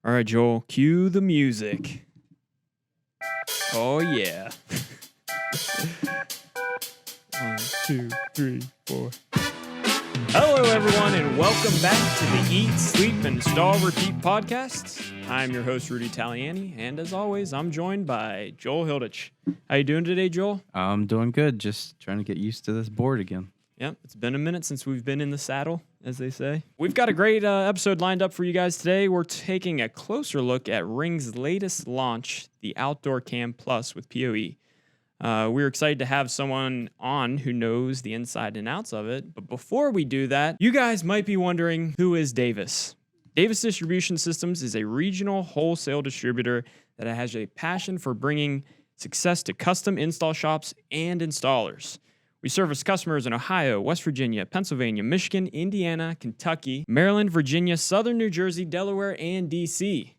All right, Joel, cue the music. Oh, yeah. 1, 2, 3, 4. Hello, everyone, and welcome back to the Eat, Sleep, and Install Repeat podcast. I'm your host, Rudy Taliani, and as always, I'm joined by Joel Hilditch. How you doing today, Joel? I'm doing good. Just trying to get used to this board again. Yep, it's been a minute since we've been in the saddle, as they say. We've got a great episode lined up for you guys today. We're taking a closer look at Ring's latest launch, the Outdoor Cam Plus with PoE. We're excited to have someone on who knows the inside and outs of it. But before we do that, you guys might be wondering, who is Davis? Davis Distribution Systems is a regional wholesale distributor that has a passion for bringing success to custom install shops and installers. We service customers in Ohio, West Virginia, Pennsylvania, Michigan, Indiana, Kentucky, Maryland, Virginia, Southern New Jersey, Delaware, and D.C.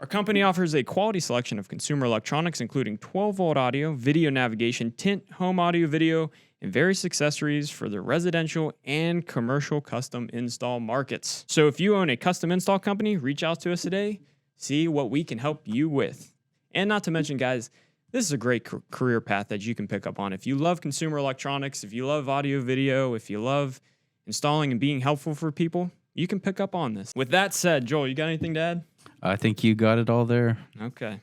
Our company offers a quality selection of consumer electronics, including 12-volt audio, video navigation, tint, home audio, video, and various accessories for the residential and commercial custom install markets. So if you own a custom install company, reach out to us today, see what we can help you with. And not to mention, guys, this is a great career path that you can pick up on. If you love consumer electronics, if you love audio, video, if you love installing and being helpful for people, you can pick up on this. With that said, Joel, you got anything to add? I think you got it all there. Okay.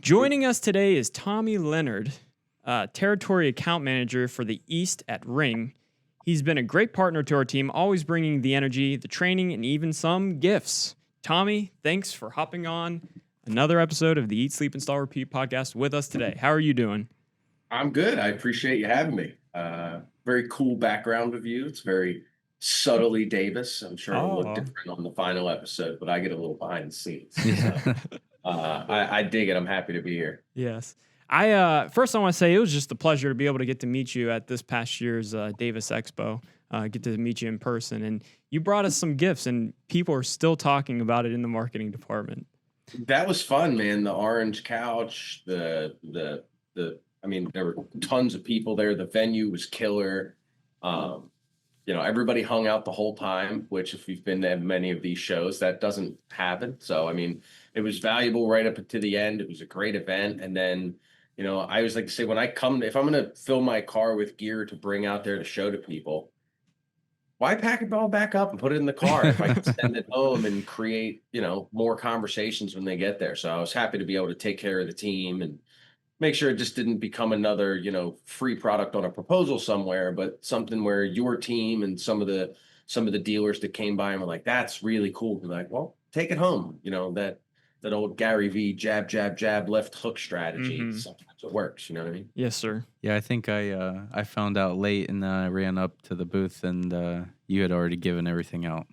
Joining us today is Tommy Leonard, Territory Account Manager for the East at Ring. He's been a great partner to our team, always bringing the energy, the training, and even some gifts. Tommy, thanks for hopping on another episode of the Eat, Sleep, Install, Repeat podcast with us today. How are you doing? I'm good. I appreciate you having me. Very cool background of you. It's very subtly Davis. I'm sure it'll look different on the final episode, but I get a little behind the scenes. So, I dig it. I'm happy to be here. Yes. First I want to say it was just a pleasure to be able to get to meet you at this past year's Davis Expo, get to meet you in person. And you brought us some gifts, and people are still talking about it in the marketing department. That was fun, man. The orange couch, I mean, there were tons of people there. The venue was killer. Everybody hung out the whole time, which if you've been to many of these shows, that doesn't happen. So, I mean, it was valuable right up to the end. It was a great event. And then, I always like to say, if I'm going to fill my car with gear to bring out there to show to people, why pack it all back up and put it in the car if I can send it home and create, more conversations when they get there. So I was happy to be able to take care of the team and make sure it just didn't become another, free product on a proposal somewhere, but something where your team and some of the dealers that came by and were like, that's really cool. Be like, well, take it home. That old Gary V jab, jab, jab, left hook strategy. Mm-hmm. Sometimes it works. You know what I mean? Yes, sir. Yeah, I think I found out late, and then I ran up to the booth, and you had already given everything out.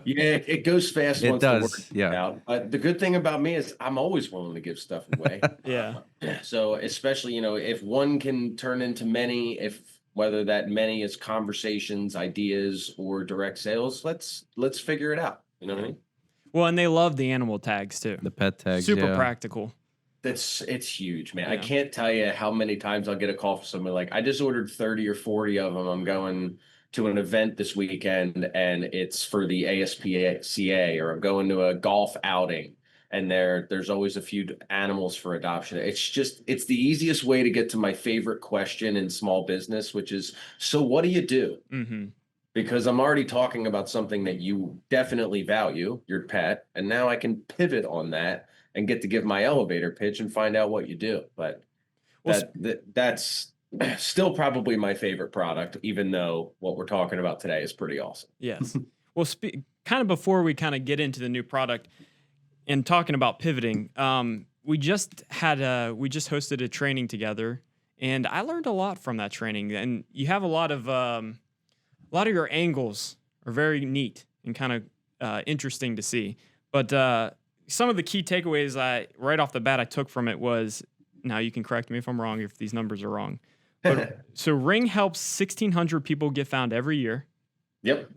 Yeah, it goes fast. It does. Yeah. Out. But the good thing about me is I'm always willing to give stuff away. Yeah. So especially, if one can turn into many, whether that many is conversations, ideas, or direct sales, let's figure it out. You know what I mean? Well, and they love the animal tags too. The pet tags. Super practical. It's huge, man. Yeah. I can't tell you how many times I'll get a call from somebody like, I just ordered 30 or 40 of them. I'm going to an event this weekend and it's for the ASPCA, or I'm going to a golf outing and there's always a few animals for adoption. It's the easiest way to get to my favorite question in small business, which is, so what do you do? Mm-hmm. Because I'm already talking about something that you definitely value, your pet, and now I can pivot on that and get to give my elevator pitch and find out what you do. But that's still probably my favorite product, even though what we're talking about today is pretty awesome. Yes. Well, kind of before we kind of get into the new product and talking about pivoting, we just hosted a training together, and I learned a lot from that training. And you have a lot of your angles are very neat and kind of interesting to see. But some of the key takeaways right off the bat I took from it was, now you can correct me if I'm wrong, if these numbers are wrong. But, so Ring helps 1,600 people get found every year. Yep.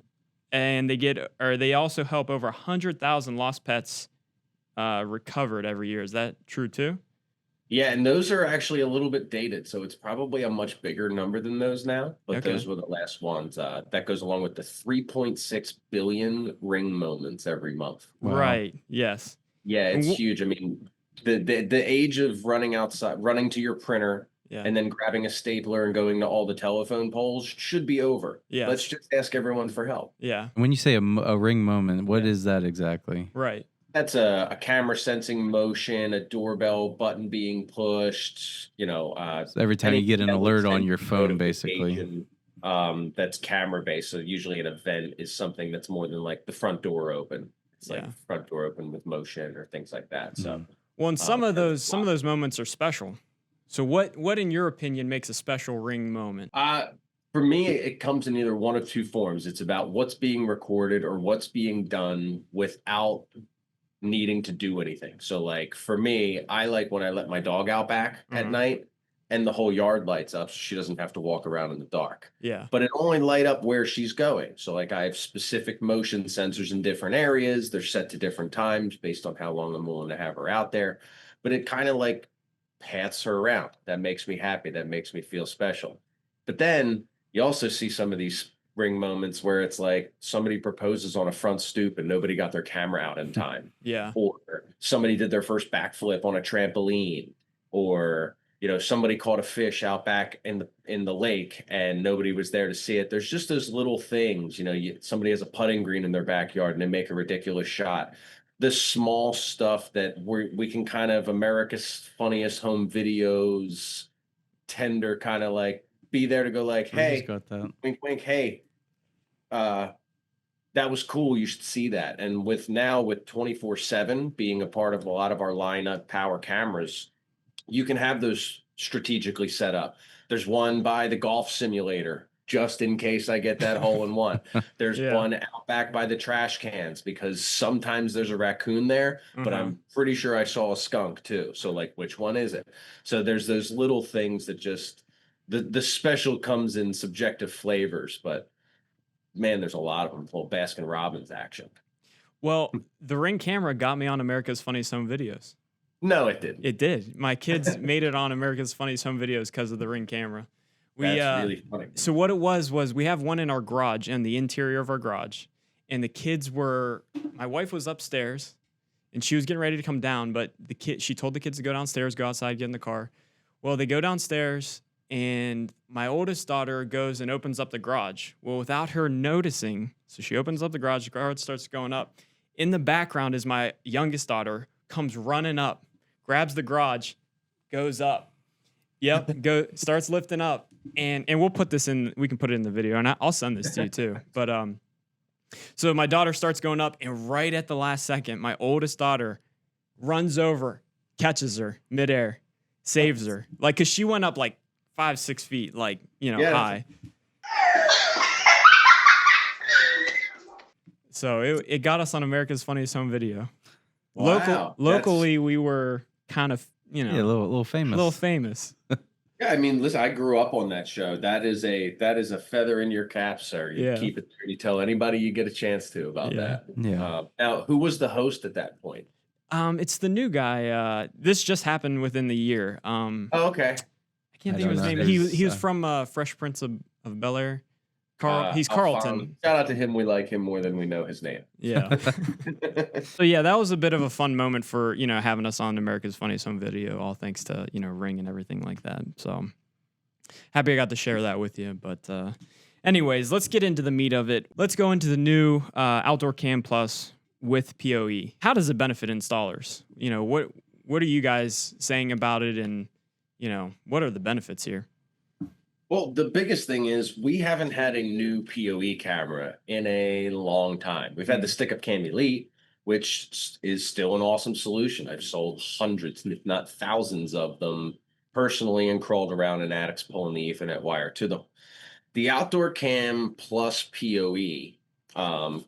And they also help over 100,000 lost pets recovered every year. Is that true too? Yeah, and those are actually a little bit dated, so it's probably a much bigger number than those now, but Okay. those were the last ones. That goes along with the 3.6 billion ring moments every month. Wow. Right. Yes. Yeah, And it's huge. I mean, the age of running outside, running to your printer, yeah. and then grabbing a stapler and going to all the telephone poles should be over. Let's Yes. just ask everyone for help. Yeah. When you say a ring moment, what Yeah. is that exactly? Right. That's a camera sensing motion, a doorbell button being pushed, So every time you get anything an that would alert on send your you a phone, basically. notification, that's camera based. So usually an event is something that's more than like the front door open. It's like Yeah. front door open with motion or things like that. So Mhm. Well, and some of that's a lot. those moments are special. So what in your opinion makes a special ring moment? For me, it comes in either one of two forms. It's about what's being recorded or what's being done without needing to do anything. So like for me, I like when I let my dog out back at Mhm. night and the whole yard lights up so she doesn't have to walk around in the dark. Yeah. But it only light up where she's going. So like I have specific motion sensors in different areas. They're set to different times based on how long I'm willing to have her out there. But it kind of like paths her around. That makes me happy. That makes me feel special. But then you also see some of these ring moments where it's like somebody proposes on a front stoop and nobody got their camera out in time, Yeah. or somebody did their first backflip on a trampoline, or somebody caught a fish out back in the lake and nobody was there to see it. There's just those little things. Somebody has a putting green in their backyard and they make a ridiculous shot. The small stuff that we can kind of America's Funniest Home Videos tender kind of like be there to go like, We just hey, got that. wink, wink, hey, uh, that was cool. You should see that. And with 24/7 being a part of a lot of our lineup power cameras, you can have those strategically set up. There's one by the golf simulator, just in case I get that hole in one. There's Yeah. one out back by the trash cans because sometimes there's a raccoon there, but Uh-huh. I'm pretty sure I saw a skunk too. So like, which one is it? So there's those little things that just the special comes in subjective flavors, but man, there's a lot of them. Little Baskin Robbins action. Well, the ring camera got me on America's Funniest Home Videos. No, it didn't. It did. My kids made it on America's Funniest Home Videos because of the ring camera. That's really funny. So what it was we have one in our garage, in the interior of our garage, and the kids were. My wife was upstairs, and she was getting ready to come down, but she told the kids to go downstairs, go outside, get in the car. Well, they go downstairs, and my oldest daughter goes and opens up the garage. Well, without her noticing, so she opens up the garage starts going up. In the background is my youngest daughter comes running up, grabs the garage, goes up. Yep, starts lifting up, and we'll put this in. We can put it in the video, and I'll send this to you too. But so my daughter starts going up, and right at the last second, my oldest daughter runs over, catches her midair, saves her, like because she went up like 5-6 feet, like Yeah. high. So it got us on America's Funniest Home Video. Wow, Locally, we were kind of Yeah, a little famous. famous. Yeah, I mean, listen, I grew up on that show. That is a feather in your cap, sir. You Yeah. keep it there. You tell anybody you get a chance to about Yeah. that. Yeah. Now, who was the host at that point? It's the new guy. This just happened within the year. Oh, okay. I can't I think of his don't name. know. He was His, from Fresh Prince of Bel Air. He's Alphonse. Carlton. Shout out to him. We like him more than we know his name. Yeah. So yeah, that was a bit of a fun moment for having us on America's Funniest Home Video, all thanks to Ring and everything like that. So happy I got to share that with you. But anyways, let's get into the meat of it. Let's go into the new Outdoor Cam Plus with PoE. How does it benefit installers? What are you guys saying about it, and what are the benefits here? Well, the biggest thing is we haven't had a new PoE camera in a long time. We've had the Stick-Up Cam Elite, which is still an awesome solution. I've sold hundreds, if not thousands of them personally, and crawled around in attics pulling the Ethernet wire to them. The Outdoor Cam Plus PoE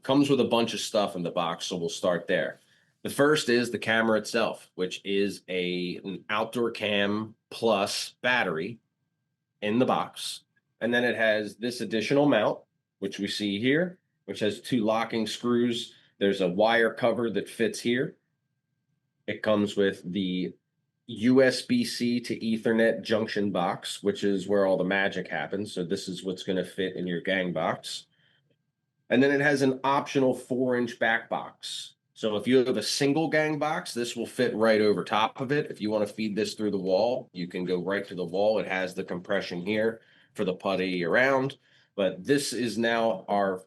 comes with a bunch of stuff in the box, so we'll start there. The first is the camera itself, which is an Outdoor Cam Plus battery in the box. And then it has this additional mount, which we see here, which has 2 locking screws. There's a wire cover that fits here. It comes with the USB-C to Ethernet junction box, which is where all the magic happens. So this is what's going to fit in your gang box. And then it has an optional 4-inch back box. So if you have a single gang box, this will fit right over top of it. If you want to feed this through the wall, you can go right to the wall. It has the compression here for the putty around. But this is now our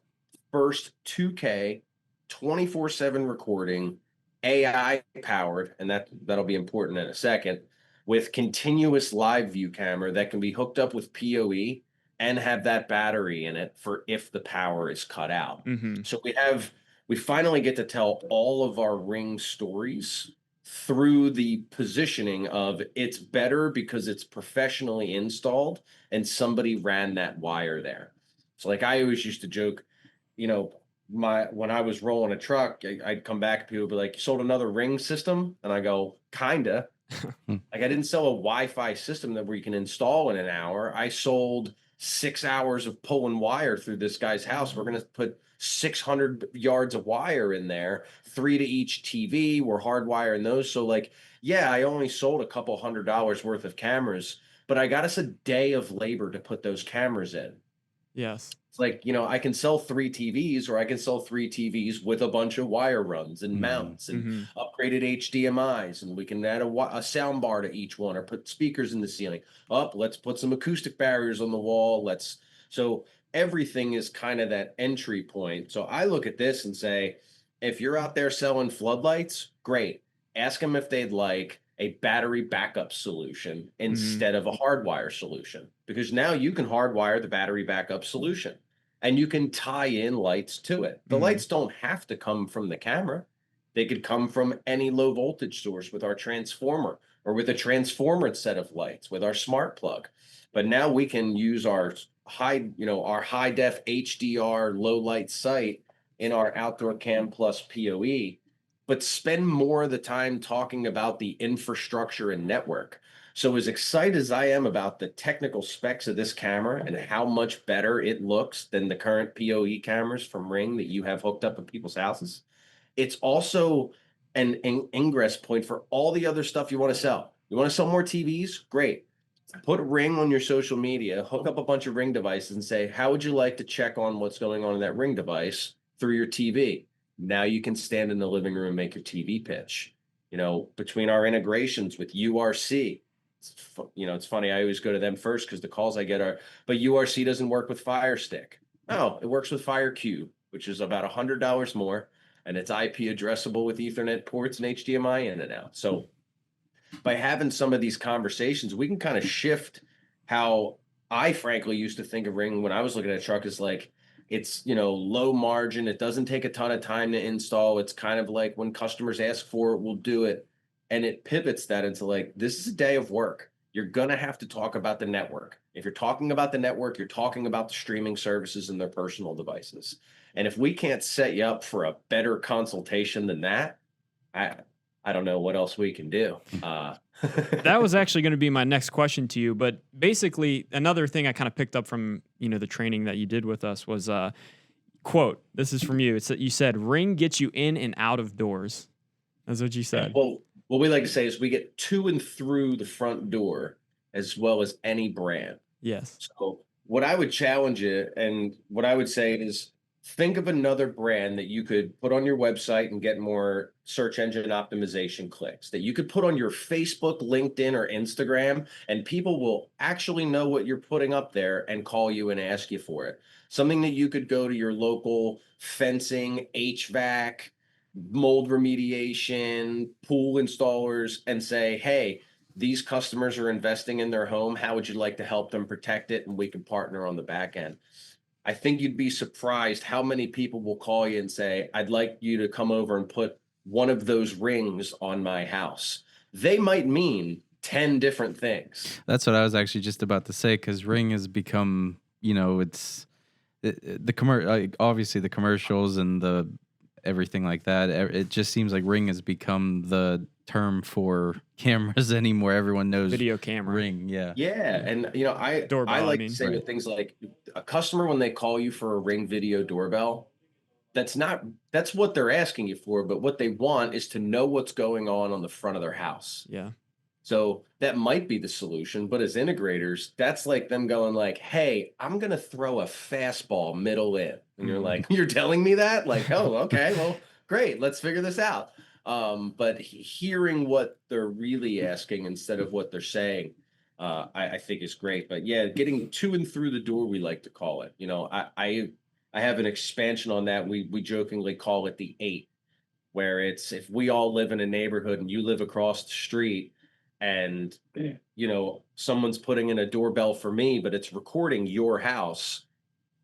first 2K 24/7 recording, AI powered, and that'll be important in a second, with continuous live view camera that can be hooked up with PoE and have that battery in it for if the power is cut out. Mm-hmm. So we finally get to tell all of our Ring stories through the positioning of it's better because it's professionally installed and somebody ran that wire there. So like I always used to joke, you know, when I was rolling a truck, I'd come back and people would be like, "You sold another Ring system?" And I go, "Kinda." Like I didn't sell a Wi-Fi system that we can install in an hour. I sold 6 hours of pulling wire through this guy's house. We're gonna put 600 yards of wire in there, 3 to each TV. We're hardwiring those. So like, yeah, I only sold a couple $100 worth of cameras, but I got us a day of labor to put those cameras in. Yes. It's like, I can sell 3 TVs, or I can sell 3 TVs with a bunch of wire runs and mounts and upgraded HDMIs, and we can add a sound bar to each one or put speakers in the ceiling. Let's put some acoustic barriers on the wall. So everything is kind of that entry point. So I look at this and say, if you're out there selling floodlights, great. Ask them if they'd like a battery backup solution instead of a hardwire solution, because now you can hardwire the battery backup solution and you can tie in lights to it. The lights don't have to come from the camera. They could come from any low voltage source with our transformer, or with a transformer set of lights with our smart plug. But now we can use our high def HDR low light sight in our Outdoor Cam Plus PoE, but spend more of the time talking about the infrastructure and network. So as excited as I am about the technical specs of this camera and how much better it looks than the current PoE cameras from Ring that you have hooked up in people's houses, it's also an ingress point for all the other stuff you want to sell. You want to sell more TVs? Great. Put Ring on your social media, hook up a bunch of Ring devices and say, how would you like to check on what's going on in that Ring device through your TV? Now you can stand in the living room and make your TV pitch. Between our integrations with URC, it's funny. I always go to them first because the calls I get are, but URC doesn't work with Fire Stick. No, it works with FireCube, which is about $100 more, and it's IP addressable with Ethernet ports and HDMI in and out. So by having some of these conversations, we can kind of shift how I frankly used to think of Ring when I was looking at a truck as like, it's, low margin. It doesn't take a ton of time to install. It's kind of like when customers ask for it, we'll do it. And it pivots that into like, this is a day of work. You're going to have to talk about the network. If you're talking about the network, you're talking about the streaming services and their personal devices. And if we can't set you up for a better consultation than that, I don't know what else we can do. That was actually going to be my next question to you. But basically, another thing I kind of picked up from, the training that you did with us was, quote, this is from you. It's that you said, Ring gets you in and out of doors. That's what you said. Well, what we like to say is we get to and through the front door as well as any brand. Yes. So what I would challenge you, and what I would say is, think of another brand that you could put on your website and get more search engine optimization clicks, that you could put on your Facebook, LinkedIn, or Instagram, and people will actually know what you're putting up there and call you and ask you for it. Something that you could go to your local fencing, HVAC, mold remediation, pool installers and say, hey, these customers are investing in their home. How would you like to help them protect it? And we can partner on the back end. I think you'd be surprised how many people will call you and say, I'd like you to come over and put one of those rings on my house. They might mean 10 different things. That's what I was actually just about to say, because Ring has become, it's obviously the commercials and the everything like that. It just seems like Ring has become the term for cameras anymore. Everyone knows video camera. Ring. Yeah. And I like to say with things like a customer, when they call you for a Ring video doorbell, that's what they're asking you for, but what they want is to know what's going on the front of their house. Yeah. So that might be the solution, but as integrators, that's like them going like, "Hey, I'm gonna throw a fastball middle in," and you're like, "You're telling me that?" Like, "Oh, okay, well, great, let's figure this out." But hearing what they're really asking instead of what they're saying, I think is great. But yeah, getting to and through the door, we like to call it. I have an expansion on that. We jokingly call it the 8, where it's if we all live in a neighborhood and you live across the street and someone's putting in a doorbell for me, but it's recording your house,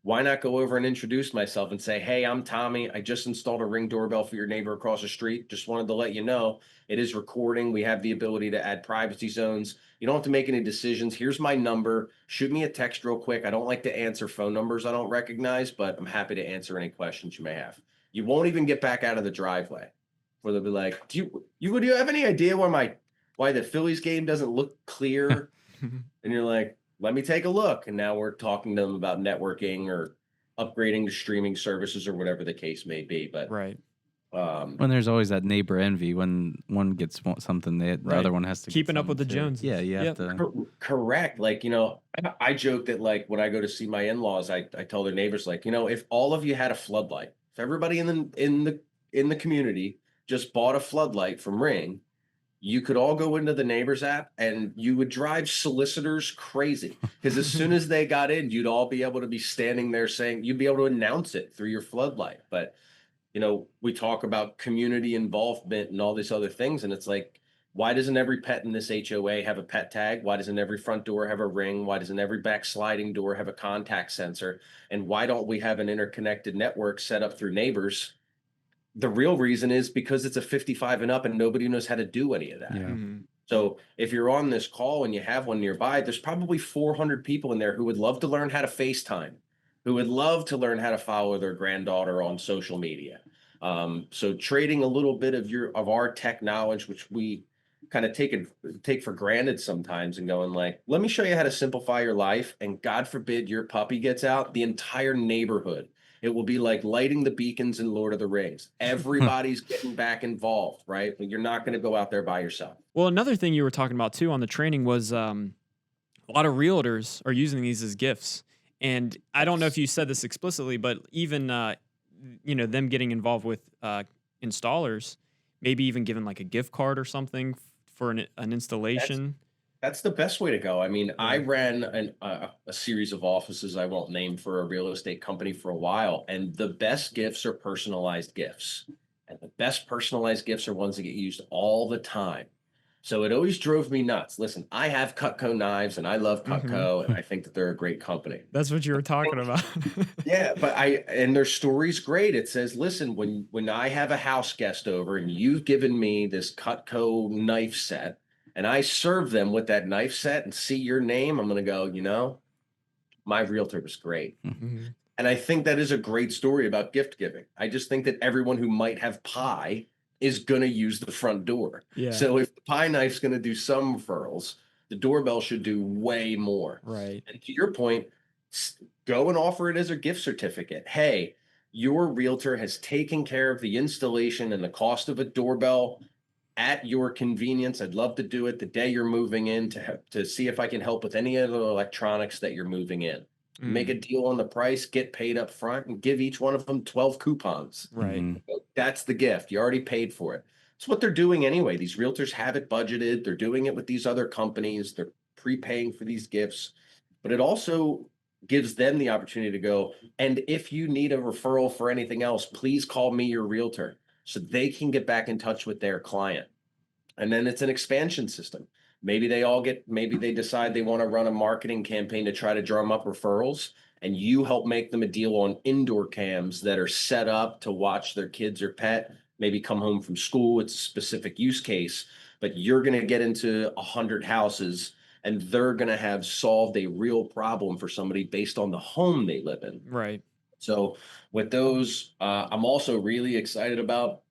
why not go over and introduce myself and say, "Hey, I'm Tommy. I just installed a Ring doorbell for your neighbor across the street. Just wanted to let you know it is recording. We have the ability to add privacy zones. You don't have to make any decisions. Here's my number. Shoot me a text real quick. I don't like to answer phone numbers I don't recognize, but I'm happy to answer any questions you may have." You won't even get back out of the driveway where they'll be like, "Do you have any idea why the Phillies game doesn't look clear?" And you're like, "Let me take a look." And now we're talking to them about networking or upgrading to streaming services or whatever the case may be. But Right. When there's always that neighbor envy when one gets something, the Right. other one has to get Keeping up with the something too. Joneses. Yeah, you have Yep. to. correct. Like, I joke that like when I go to see my in-laws, I tell their neighbors, like, if all of you had a floodlight, if everybody in the community just bought a floodlight from Ring, you could all go into the neighbors app and you would drive solicitors crazy because as soon as they got in, you'd all be able to be standing there saying you'd be able to announce it through your floodlight. But we talk about community involvement and all these other things, and it's like, why doesn't every pet in this HOA have a pet tag? Why doesn't every front door have a ring? Why doesn't every back sliding door have a contact sensor? And why don't we have an interconnected network set up through neighbors? The real reason is because it's a 55 and up and nobody knows how to do any of that. Yeah. So if you're on this call and you have one nearby, there's probably 400 people in there who would love to learn how to FaceTime, who would love to learn how to follow their granddaughter on social media. So trading a little bit of our tech knowledge, which we kind of take for granted sometimes, and going like, "Let me show you how to simplify your life." And God forbid your puppy gets out, the entire neighborhood. It will be like lighting the beacons in Lord of the Rings. Everybody's getting back involved, right? But you're not going to go out there by yourself. Well, another thing you were talking about too on the training was a lot of realtors are using these as gifts. And I don't know if you said this explicitly, but even them getting involved with installers, maybe even giving like a gift card or something for an installation. That's the best way to go. I mean, I ran a series of offices I won't name for a real estate company for a while, and the best gifts are personalized gifts. And the best personalized gifts are ones that get used all the time. So it always drove me nuts. Listen, I have Cutco knives and I love Cutco and I think that they're a great company. That's what you were talking about. Yeah, but and their story's great. It says, "Listen, when I have a house guest over and you've given me this Cutco knife set and I serve them with that knife set and see your name, I'm going to go, my realtor was great." Mhm. And I think that is a great story about gift giving. I just think that everyone who might have pie is going to use the front door. Yeah. So if the pie knife's going to do some referrals, the doorbell should do way more. Right. And to your point, go and offer it as a gift certificate. Hey, your realtor has taken care of the installation and the cost of a doorbell at your convenience. I'd love to do it the day you're moving in to see if I can help with any of the electronics that you're moving in. Make a deal on the price, get paid up front, and give each one of them 12 coupons. Right. That's the gift. You already paid for it. It's what they're doing anyway. These realtors have it budgeted. They're doing it with these other companies. They're prepaying for these gifts. But it also gives them the opportunity to go, and if you need a referral for anything else, please call me your realtor, so they can get back in touch with their client. And then it's an expansion system. Maybe they decide they want to run a marketing campaign to try to drum up referrals, and you help make them a deal on indoor cams that are set up to watch their kids or pet, maybe come home from school. It's a specific use case, but you're going to get into 100 houses and they're going to have solved a real problem for somebody based on the home they live in. Right. So with those, I'm also really excited about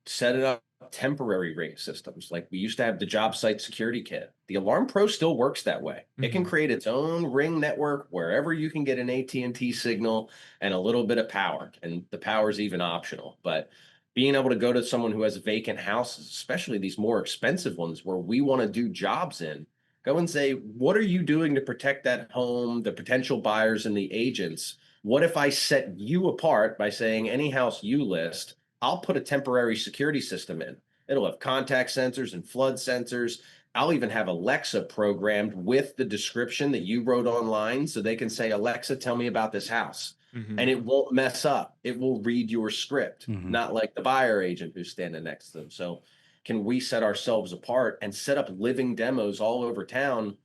setting up temporary ring systems. Like we used to have the job site security kit. The Alarm Pro still works that way. It can create its own ring network wherever you can get an AT&T signal and a little bit of power. And the power is even optional. But being able to go to someone who has vacant houses, especially these more expensive ones where we want to do jobs in, go and say, what are you doing to protect that home, the potential buyers and the agents? What if I set you apart by saying any house you list, I'll put a temporary security system in. It'll have contact sensors and flood sensors. I'll even have Alexa programmed with the description that you wrote online so they can say, Alexa, tell me about this house. And it won't mess up. It will read your script, not like the buyer agent who's standing next to them. So can we set ourselves apart and set up living demos all over town,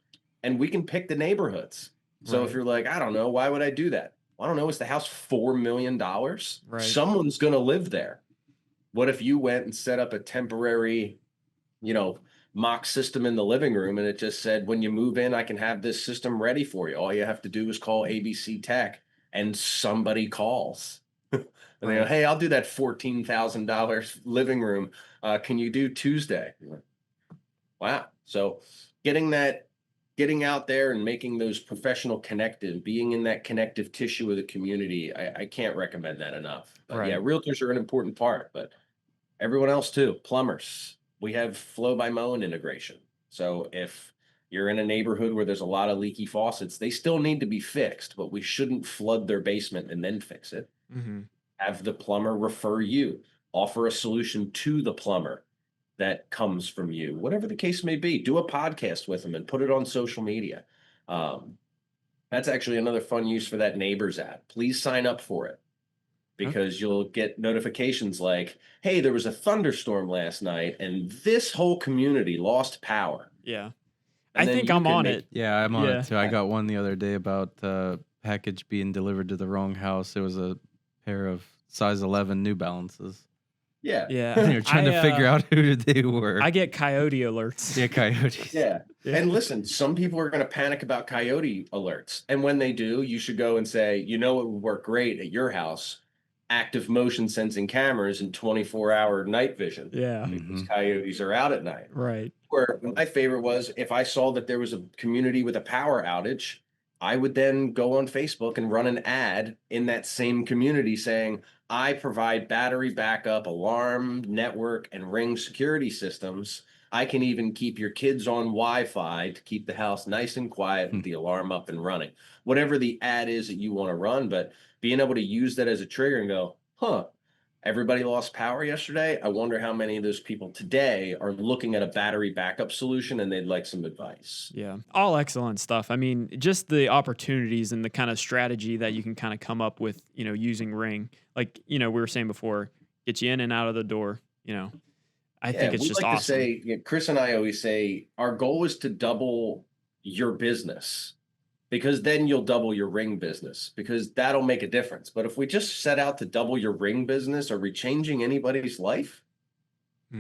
and we can pick the neighborhoods. So if you're like, I don't know, why would I do that? Well, I don't know. Is the house $4 million? Right. Someone's going to live there. What if you went and set up a temporary, mock system in the living room, and it just said, when you move in, I can have this system ready for you. All you have to do is call ABC Tech, and somebody calls. And they go, hey, I'll do that $14,000 living room. Can you do Tuesday? Wow. So getting out there and making those professional connective, being in that connective tissue of the community, I can't recommend that enough. But yeah, realtors are an important part, but everyone else too. Plumbers. We have flow by Moen integration. So if you're in a neighborhood where there's a lot of leaky faucets, they still need to be fixed, but we shouldn't flood their basement and then fix it. Have the plumber refer you, offer a solution to the plumber that comes from you, whatever the case may be. Do a podcast with them and put it on social media. That's actually another fun use for that Neighbors app. Please sign up for it, because you'll get notifications like, hey, there was a thunderstorm last night and this whole community lost power. Yeah. And I think I'm on it. Yeah, I'm on it too. I got one the other day about package being delivered to the wrong house. It was a pair of size 11 New Balances. Yeah. And you're trying to figure out who they were. I get coyote alerts. Yeah, coyotes. Yeah. And listen, some people are going to panic about coyote alerts. And when they do, you should go and say, it would work great at your house. Active motion sensing cameras and 24-hour night vision. Yeah. Because coyotes are out at night. Right. Where my favorite was, if I saw that there was a community with a power outage, I would then go on Facebook and run an ad in that same community saying, I provide battery backup, alarm, network, and Ring security systems. I can even keep your kids on Wi-Fi to keep the house nice and quiet with the alarm up and running. Whatever the ad is that you want to run, but being able to use that as a trigger and go, everybody lost power yesterday. I wonder how many of those people today are looking at a battery backup solution and they'd like some advice. Yeah. All excellent stuff. I mean, just the opportunities and the kind of strategy that you can kind of come up with, using Ring. Like, we were saying before, get you in and out of the door, I think it's just awesome. To say, Chris and I always say our goal is to double your business, because then you'll double your Ring business, because that'll make a difference. But if we just set out to double your Ring business, are we changing anybody's life?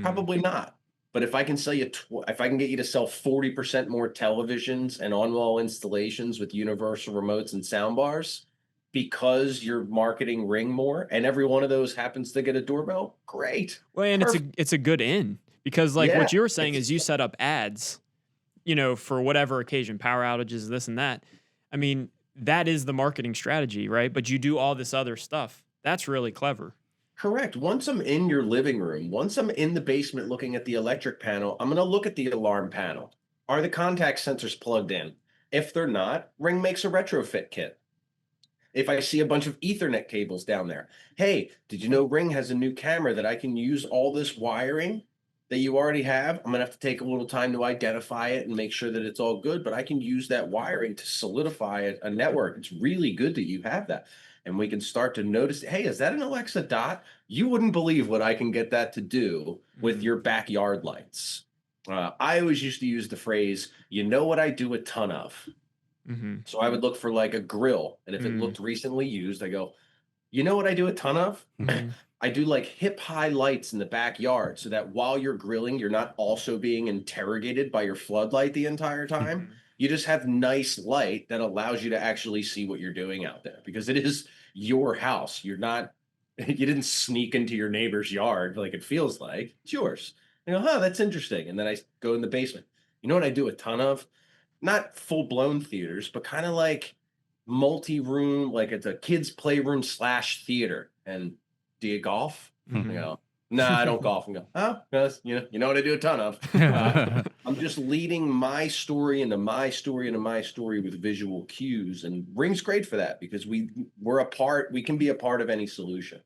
Probably not. But if I can sell you, if I can get you to sell 40% more televisions and on-wall installations with universal remotes and sound bars, because you're marketing Ring more, and every one of those happens to get a doorbell, great. Well, and it's a good in, because what you were saying is you set up ads, for whatever occasion, power outages, this and that. I mean, that is the marketing strategy, right? But you do all this other stuff. That's really clever. Correct. Once I'm in your living room, once I'm in the basement looking at the electric panel, I'm going to look at the alarm panel. Are the contact sensors plugged in? If they're not, Ring makes a retrofit kit. If I see a bunch of Ethernet cables down there, hey, did you know Ring has a new camera that I can use all this wiring that you already have? I'm going to have to take a little time to identify it and make sure that it's all good, but I can use that wiring to solidify a network. It's really good that you have that. And we can start to notice, hey, is that an Alexa Dot? You wouldn't believe what I can get that to do with your backyard lights. I always used to use the phrase, what I do a ton of. So I would look for like a grill. And if it looked recently used, I go, what I do a ton of? I do like hip high lights in the backyard so that while you're grilling, you're not also being interrogated by your floodlight the entire time. You just have nice light that allows you to actually see what you're doing out there, because it is your house. You didn't sneak into your neighbor's yard like it feels like. It's yours. That's interesting. And then I go in the basement. You know what I do a ton of? Not full blown theaters, but kind of like multi-room, like it's a kid's playroom / theater. And do you golf? No, I don't golf and go, oh, because you know what I do a ton of. I'm just leading my story into my story into my story with visual cues, and Ring's great for that because we're a part. We can be a part of any solution.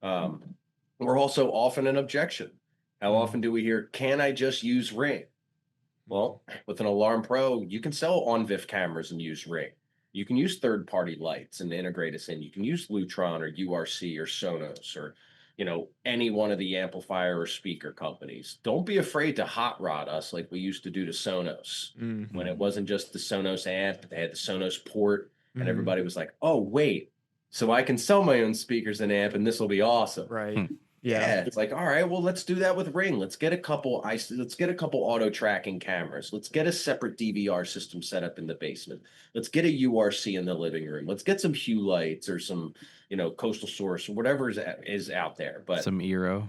We're also often an objection. How often do we hear, "Can I just use Ring?" Well, with an Alarm Pro, you can sell on-VIF cameras and use Ring. You can use third-party lights and integrate us in. You can use Lutron or URC or Sonos or any one of the amplifier or speaker companies. Don't be afraid to hot rod us like we used to do to Sonos when it wasn't just the Sonos amp, but they had the Sonos port, and everybody was like, "Oh, wait, so I can sell my own speakers and amp, and this will be awesome." Right. Yeah, it's like, all right, well, let's do that with Ring. Let's get a couple auto tracking cameras. Let's get a separate DVR system set up in the basement. Let's get a URC in the living room. Let's get some Hue lights or some, Coastal Source or whatever is out there. But some Eero.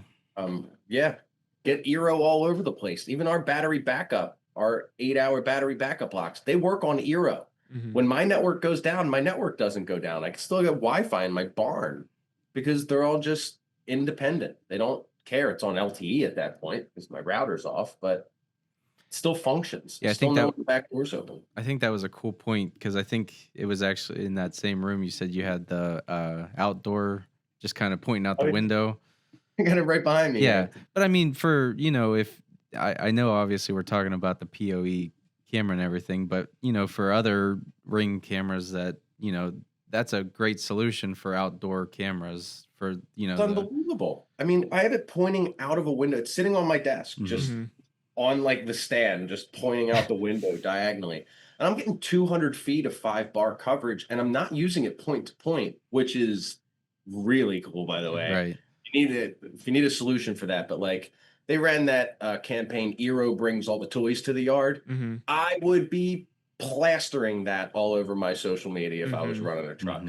Yeah, get Eero all over the place. Even our battery backup, our 8-hour battery backup blocks, they work on Eero. When my network goes down, my network doesn't go down. I can still get Wi-Fi in my barn because they're all just independent. They don't care. It's on LTE at that point because my router's off, but it still functions. Yeah, I still think know that the back door's open. I think that was a cool point because I think it was actually in that same room. You said you had the outdoor just kind of pointing out the window. I got it right behind me. Yeah, but I mean, for if I know obviously we're talking about the PoE camera and everything, but for other Ring cameras that that's a great solution for outdoor cameras. For It's unbelievable. I mean, I have it pointing out of a window. It's sitting on my desk, just on like the stand, just pointing out the window diagonally. And I'm getting 200 feet of 5-bar coverage, and I'm not using it point to point, which is really cool, by the way. Right. If you need a solution for that, but like they ran that campaign, Eero brings all the toys to the yard. I would be plastering that all over my social media if I was running a truck.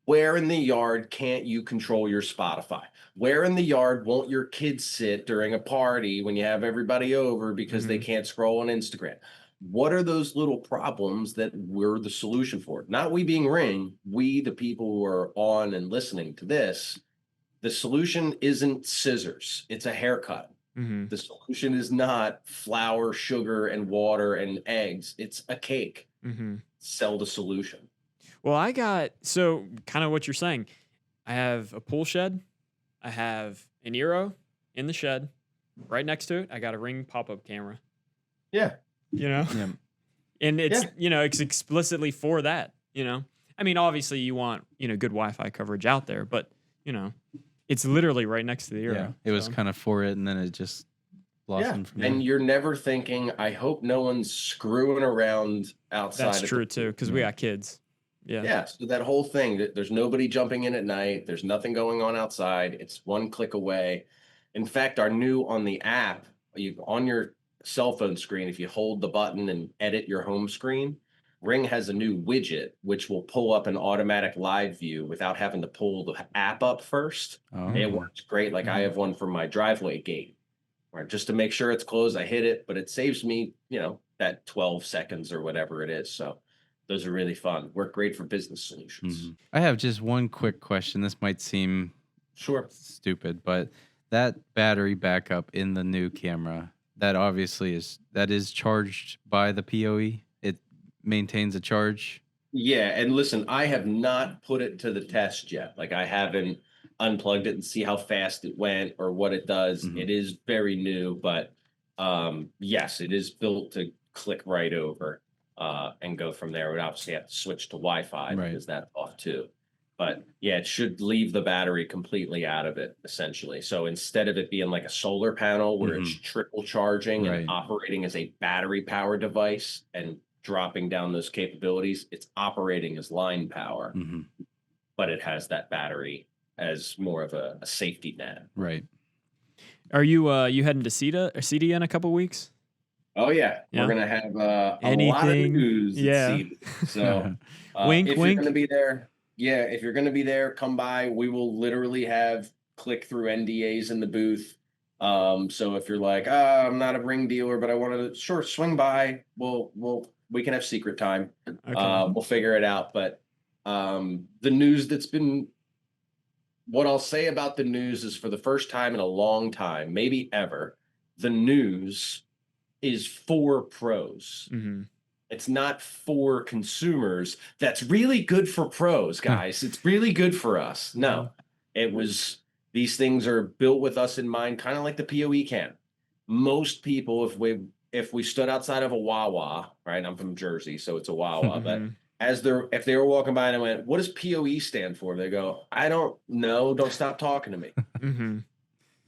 Where in the yard can't you control your Spotify? Where in the yard won't your kids sit during a party when you have everybody over because they can't scroll on Instagram? What are those little problems that we're the solution for? Not we being Ring, we, the people who are on and listening to this. The solution isn't scissors. It's a haircut. The solution is not flour, sugar, and water and eggs. It's a cake. Sell the solution. Well, so kind of what you're saying. I have a pool shed. I have an Eero in the shed. Right next to it, I got a Ring pop-up camera. Yeah. Yeah. And it's, it's explicitly for that, I mean, obviously you want, good Wi-Fi coverage out there, but, it's literally right next to the Eero. Yeah. It was kind of for it, and then it just blossomed from there. And you're never thinking, I hope no one's screwing around outside. That's true, too, because we got kids. Yeah. So that whole thing, there's nobody jumping in at night. There's nothing going on outside. It's one click away. In fact, on the app, on your cell phone screen, if you hold the button and edit your home screen, Ring has a new widget which will pull up an automatic live view without having to pull the app up first. It works great. Like I have one for my driveway gate, where just to make sure it's closed, I hit it, but it saves me, that 12 seconds or whatever it is. So those are really fun. Work great for business solutions. I have just one quick question. This might seem stupid, but that battery backup in the new camera, that obviously is charged by the PoE. It maintains a charge. Yeah, and listen, I have not put it to the test yet. Like I haven't unplugged it and see how fast it went or what it does. It is very new, but yes, it is built to click right over. And go from there. We'd obviously have to switch to Wi-Fi because that's off too. But yeah, it should leave the battery completely out of it, essentially. So instead of it being like a solar panel where it's trickle charging and operating as a battery power device and dropping down those capabilities, it's operating as line power, but it has that battery as more of a safety net. Right. Are you heading to CEDIA in a couple weeks? Oh yeah, we're gonna have a lot of news. So wink, if wink. You're gonna be there, if you're gonna be there, come by. We will literally have click through NDAs in the booth. So if you're like, I'm not a Ring dealer, but I want to, swing by. We can have secret time. We'll figure it out. But the news that's been what I'll say about the news is, for the first time in a long time, maybe ever, the news is for pros. Mm-hmm. It's not for consumers. That's really good for pros, guys. It's really good for us. No, it was, these things are built with us in mind, kind of like the PoE can. Most people, if we stood outside of a Wawa, right? I'm from Jersey, so it's a Wawa, but if they were walking by and I went, "What does PoE stand for?" They go, "I don't know. Don't stop talking to me." Mm-hmm.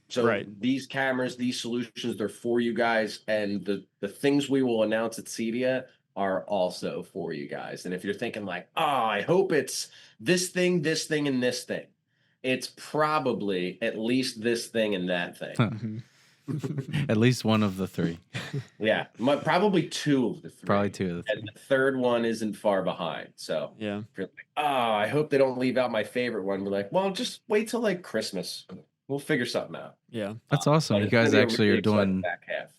So Right. these cameras, these solutions, they're for you guys, and the things we will announce at CEDIA are also for you guys. And if you're thinking like, "Oh, I hope it's this thing, and this thing," it's probably at least this thing and that thing. Mm-hmm. At least one of the three. Yeah, probably two of the three. Probably two of the three. And the third one isn't far behind. So Yeah. if you're like, "Oh, I hope they don't leave out my favorite one," we're like, "Well, just wait till like Christmas. We'll figure something out." Yeah. That's awesome. But You it's gonna guys be a actually really are exciting doing back half.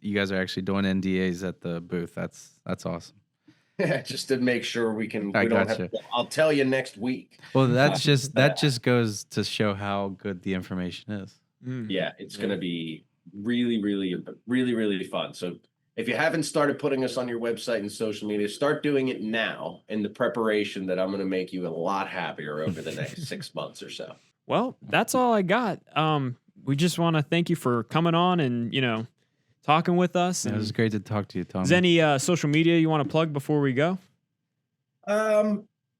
you guys are actually doing NDAs at the booth. That's awesome. Just to make sure we don't gotcha. have. I'll tell you next week. Well, that just goes to show how good the information is. Mm. Yeah, it's gonna be really, really, really, really fun. So if you haven't started putting us on your website and social media, start doing it now in the preparation that I'm gonna make you a lot happier over the next 6 months or so. Well, that's all I got. We just want to thank you for coming on and, talking with us. It was great to talk to you, Tom. Is there any social media you want to plug before we go?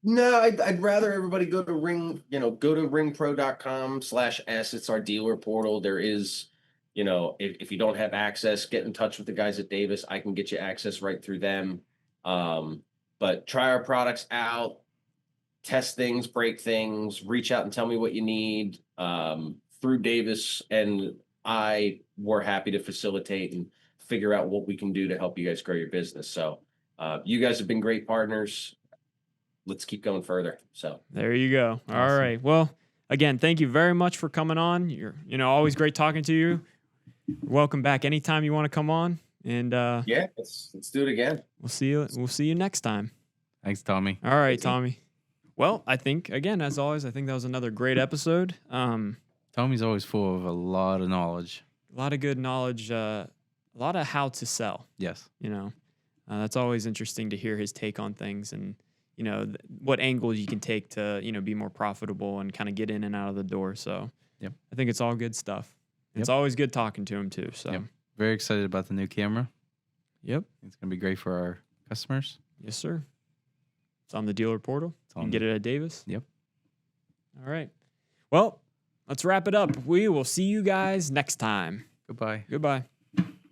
No, I'd rather everybody go to ringpro.com/s. It's our dealer portal. There is, if you don't have access, get in touch with the guys at Davis. I can get you access right through them. But try our products out, test things, break things, reach out and tell me what you need. Through Davis and we're happy to facilitate and figure out what we can do to help you guys grow your business. So you guys have been great partners. Let's keep going further. So there you go. Awesome. All right. Well, again, thank you very much for coming on. You're, always great talking to you. Welcome back anytime you want to come on. And yeah, let's do it again. We'll see you next time. Thanks, Tommy. All right, Tommy. Well, I think, again, as always, I think that was another great episode. Tommy's always full of a lot of knowledge. A lot of good knowledge, a lot of how to sell. Yes. That's always interesting to hear his take on things and, what angles you can take to, be more profitable and kind of get in and out of the door. So yep. I think it's all good stuff. Yep. It's always good talking to him too. So yep. Very excited about the new camera. Yep. It's going to be great for our customers. Yes, sir. It's on the dealer portal. You can get it at Davis. Yep. All right. Well, let's wrap it up. We will see you guys next time. Goodbye. Goodbye.